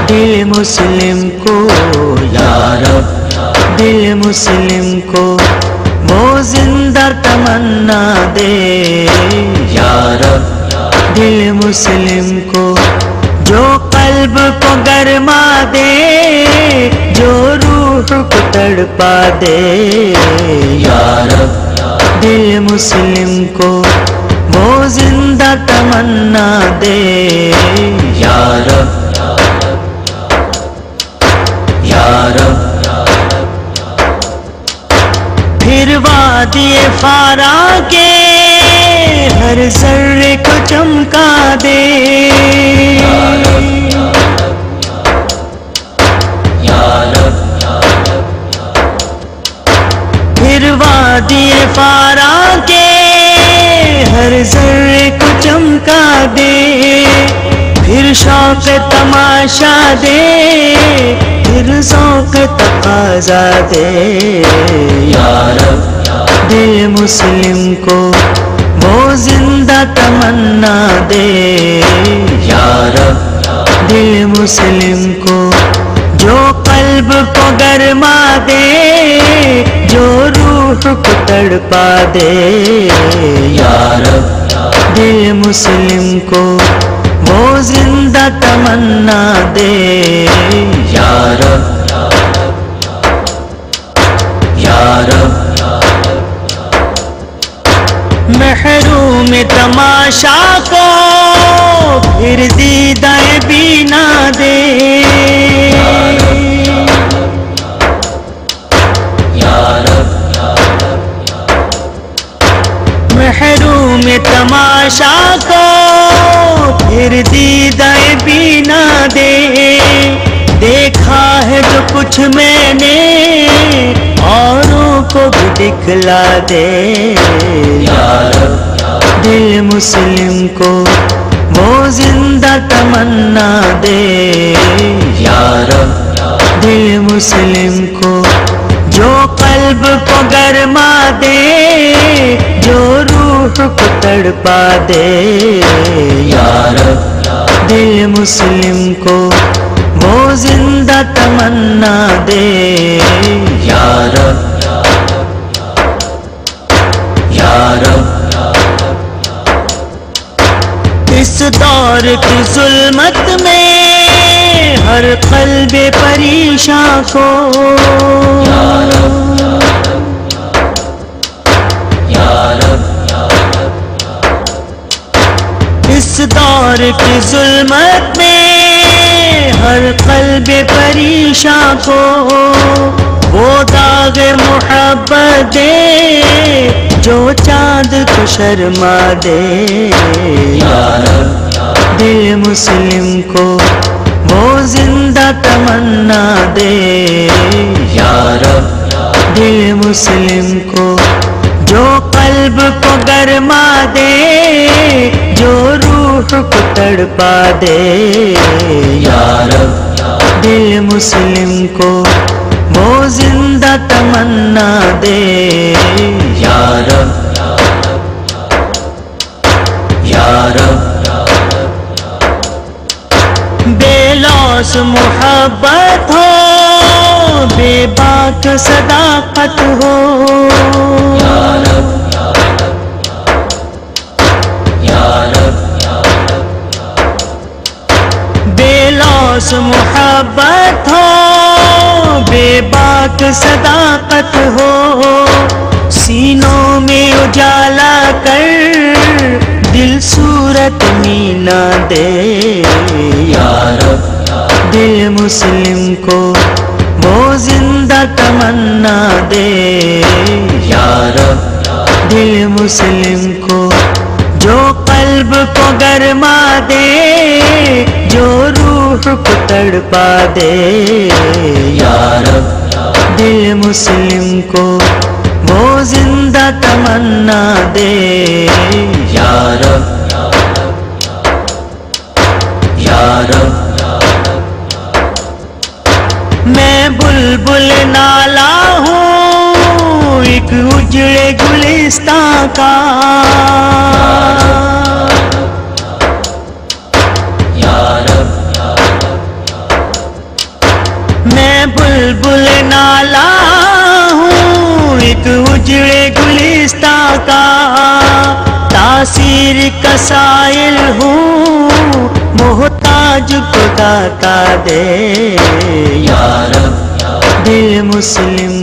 دل مسلم کو یا رب، دل مسلم کو وہ زندہ تمنا دے یا رب، دل مسلم کو جو قلب کو گرما دے، جو روح کو تڑپا دے یا رب، دل مسلم کو وہ زندہ تمنا دے یا رب، یا رب۔ پھر وادی فارا کے ہر ذرے کو چمکا دے یا رب، پھر وادی فارا کے ہر ذرے کو چمکا دے، پھر شوق تماشا دے، پھر ذوق تقاضا دے یا رب، دل مسلم کو وہ زندہ تمنا دے یا رب، دل مسلم کو جو قلب کو گرما دے، جو روح کو تڑپا دے یا رب، دل مسلم کو وہ زندہ تمنا دے یا رب، یا رب۔ محروم تماشا کو پھر دیدہ بینا دے یا رب، محروم تماشا کو پھر دیدہ بینا دے، دیکھا ہے جو کچھ میں نے اوروں کو بھی دکھلا دے یا رب، دل مسلم کو وہ زندہ تمنا دے یا رب، دل مسلم کو جو قلب کو گرما دے، جو روح کو تڑپا دے یا رب، دل مسلم کو وہ زندہ تمنا دے یا رب، یا رب۔ اس دور کی ظلمت میں ہر قلب پریشاں کو یا رب، یا رب، اس دور کی ظلمت میں ہر قلب پریشاں کو وہ داغ محبت دے، جو چاند کو شرما دے یا رب، دل مسلم کو وہ زندہ تمنا دے یا رب، دل مسلم کو جو قلب کو گرما دے، جو روح کو تڑپا دے یا رب، دل مسلم کو وہ زندہ تمنا دے یا رب، یا رب۔ بے لوث محبت ہو، بے باک صداقت ہو یا رب، یا رب، بے لوث محبت ہو، بے باک صداقت ہو، سینوں میں اجالا کر دل صورت مینا دے یا رب، دل مسلم کو وہ زندہ تمنا دے یا رب، دل مسلم کو جو قلب کو گرما دے، جو روح کو تڑپا دے یا رب، دل مسلم کو وہ زندہ تمنا دے یا رب، یا رب۔ میں بلبل نالا ہوں ایک اجڑے گلستان کا یا رب، میں بلبل نالا ہوں ایک اجڑے گلستاں کا، تاثیر کا سائل ہوں محتاج کو داتا دے، یا رب دل مسلم